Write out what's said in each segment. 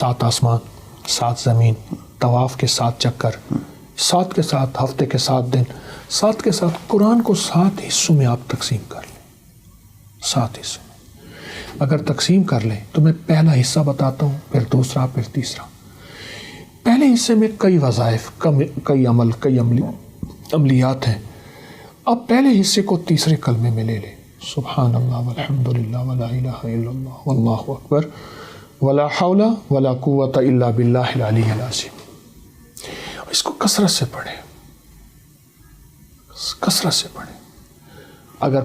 7 آسمان 7 زمین، طواف کے 7 چکر، 7 کے ساتھ ہفتے کے 7 دن، 7 کے ساتھ قرآن کو 7 حصوں میں آپ تقسیم کر لیں. 7 حصوں میں اگر تقسیم کر لیں تو میں پہلا حصہ بتاتا ہوں، پھر دوسرا، پھر تیسرا. پہلے حصے میں کئی وظائف، کئی عمل، کئی عملیات ہیں. اب پہلے حصے کو تیسرے کلمے میں لے لیں، سبحان اللہ والحمد للہ ولا الہ الا اللہ واللہ اکبر ولا حول ولا قوت الا باللہ العلی العظیم. اس کو کثرت سے پڑھیں، کثرت سے پڑھیں. اگر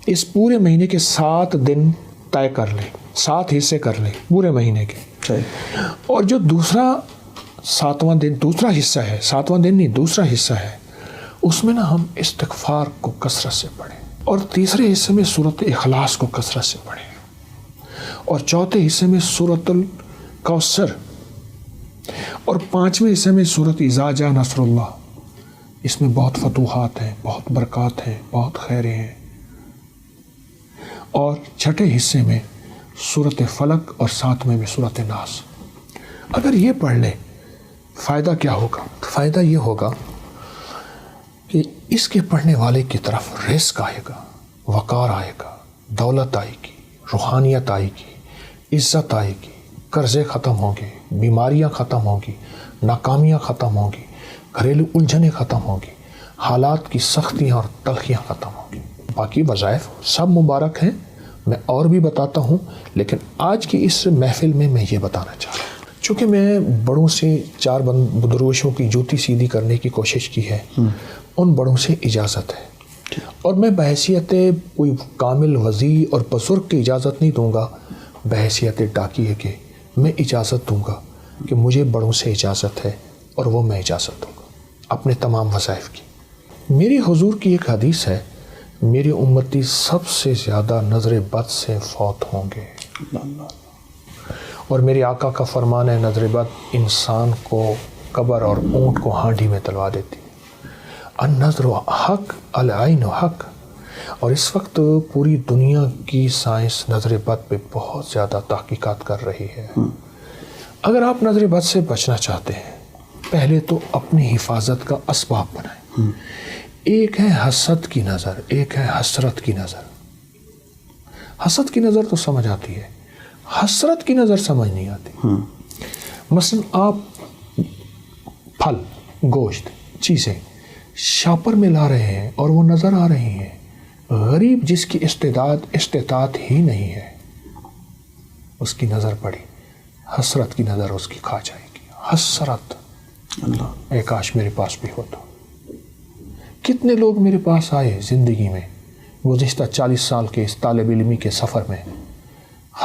اس پورے مہینے کے 7 دن طے کر لیں، 7 حصے کر لیں پورے مہینے کے، اور جو دوسرا 7واں دن دوسرا حصہ ہے، 7واں دن نہیں دوسرا حصہ ہے، اس میں ہم استغفار کو کثرت سے پڑھیں، اور تیسرے حصے میں سورۃ اخلاص کو کثرت سے پڑھیں، اور چوتھے حصے میں سورۃ الکوثر، اور 5ویں حصے میں سورۃ اذا جاء نصر اللہ. اس میں بہت فتوحات ہیں، بہت برکات ہیں، بہت خیریں ہیں. اور 6ٹھے حصے میں سورۃ فلق، اور 7ویں میں سورۃ ناس. اگر یہ پڑھ لیں فائدہ کیا ہوگا؟ فائدہ یہ ہوگا کہ اس کے پڑھنے والے کی طرف رزق آئے گا، وقار آئے گا، دولت آئے گی، روحانیت آئے گی، عزت آئے گی، قرضے ختم ہوں گے، بیماریاں ختم ہوں گی، ناکامیاں ختم ہوں گی، گھریلو الجھنیں ختم ہوں گی، حالات کی سختیاں اور تلخیاں ختم ہوں گی. باقی وظائف سب مبارک ہیں، میں اور بھی بتاتا ہوں، لیکن آج کی اس محفل میں یہ بتانا چاہ رہا ہوں. چونکہ میں بڑوں سے 4 درویشوں کی جوتی سیدھی کرنے کی کوشش کی ہے، ان بڑوں سے اجازت ہے، اور میں بحیثیت کوئی کامل وضیع اور بزرگ کی اجازت نہیں دوں گا، بحیثیت ڈاکیے کے میں اجازت دوں گا کہ مجھے بڑوں سے اجازت ہے، اور وہ میں اجازت دوں گا اپنے تمام وظائف کی. میری حضور کی ایک حدیث ہے، میری امتی سب سے زیادہ نظر بد سے فوت ہوں گے، اور میرے آقا کا فرمان ہے نظر بد انسان کو قبر اور اونٹ کو ہانڈی میں تلوا دیتی. النظر حق العین حق. اور اس وقت پوری دنیا کی سائنس نظر بد پہ بہت زیادہ تحقیقات کر رہی ہے. اگر آپ نظر بد سے بچنا چاہتے ہیں، پہلے تو اپنی حفاظت کا اسباب بنائیں. ایک ہے حسد کی نظر، ایک ہے حسرت کی نظر. حسد کی نظر تو سمجھ آتی ہے، حسرت کی نظر سمجھ نہیں آتی. مثلا آپ پھل، گوشت، چیزیں شاپر میں لا رہے ہیں اور وہ نظر آ رہی ہیں، غریب جس کی استطاعت ہی نہیں ہے، اس کی نظر پڑی، حسرت کی نظر اس کی کھا جائے گی. حسرت، اللہ اے کاش میرے پاس بھی ہو. تو کتنے لوگ میرے پاس آئے زندگی میں گزشتہ 40 سال کے اس طالب علمی کے سفر میں،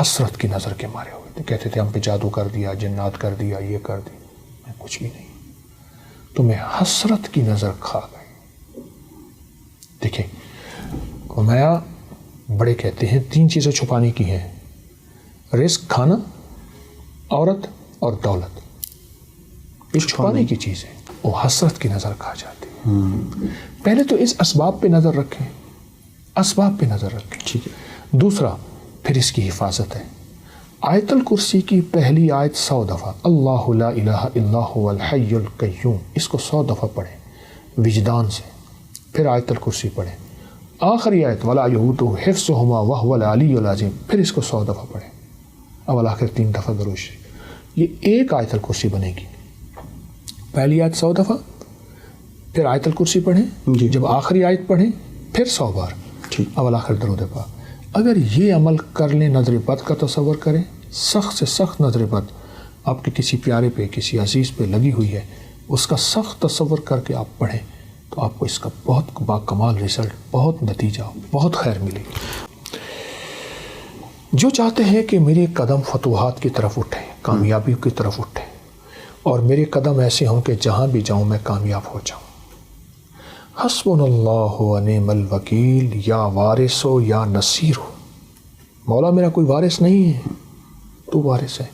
حسرت کی نظر کے مارے ہوئے تھے. کہتے تھے ہم پہ جادو کر دیا، جنات کر دیا، یہ کر دیا. میں کچھ بھی نہیں، تمہیں حسرت کی نظر کھا گئی. دیکھیں عمیا بڑے کہتے ہیں 3 چیزیں چھپانے کی ہیں، رزق، کھانا، عورت اور دولت. یہ چھپانے کی چیز ہے، وہ حسرت کی نظر کھا جاتی ہے. پہلے تو اس اسباب پہ نظر رکھیں، اسباب پہ نظر رکھیں. ٹھیک ہے. دوسرا پھر اس کی حفاظت ہے. آیت الکرسی کی پہلی آیت 100 دفعہ، اللہ لا الہ الا هو الحی القیوم، اس کو 100 دفعہ پڑھیں وجدان سے. پھر آیت الکرسی پڑھیں. آخری آیت ولا یؤودہ حفظہما وہو العلی العظیم، پھر اس کو 100 دفعہ پڑھیں. اول آخر 3 دفعہ درود شریف. یہ ایک آیت الکرسی بنے گی. پہلی آیت 100 دفعہ، پھر آیت الکرسی پڑھیں، جب آخری آیت پڑھیں پھر 100 بار اول آخر درود پاک. اگر یہ عمل کر لیں، نظر بد کا تصور کریں، سخت سے سخت نظر بد آپ کے کسی پیارے پہ، کسی عزیز پہ لگی ہوئی ہے، اس کا سخت تصور کر کے آپ پڑھیں تو آپ کو اس کا بہت باکمال رزلٹ، بہت نتیجہ، بہت خیر ملے گی. جو چاہتے ہیں کہ میرے قدم فتوحات کی طرف اٹھیں، کامیابی کی طرف اٹھیں، اور میرے قدم ایسے ہوں کہ جہاں بھی جاؤں میں کامیاب ہو جاؤں. حسبنا اللہ و نعم الوکیل، یا وارث ہو یا نصیر ہو. مولا میرا کوئی وارث نہیں ہے، تو وارث ہے.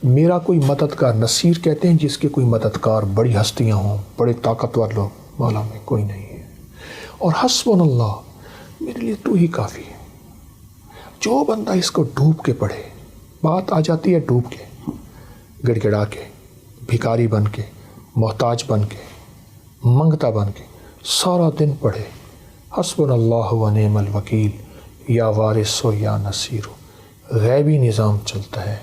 میرا کوئی مددگار، نصیر کہتے ہیں جس کے کوئی مددگار بڑی ہستیاں ہوں، بڑے طاقتور لوگ، مولا میں کوئی نہیں ہے. اور حسبنا اللہ، میرے لیے تو ہی کافی ہے. جو بندہ اس کو ڈوب کے پڑھے، بات آ جاتی ہے ڈوب کے، گڑ گڑا کے، بھکاری بن کے، محتاج بن کے، منگتا بن کے سارا دن پڑھے حسبنا اللہ و نعم الوکیل، یا وارث ہو یا نصیر ہو، غیبی نظام چلتا ہے،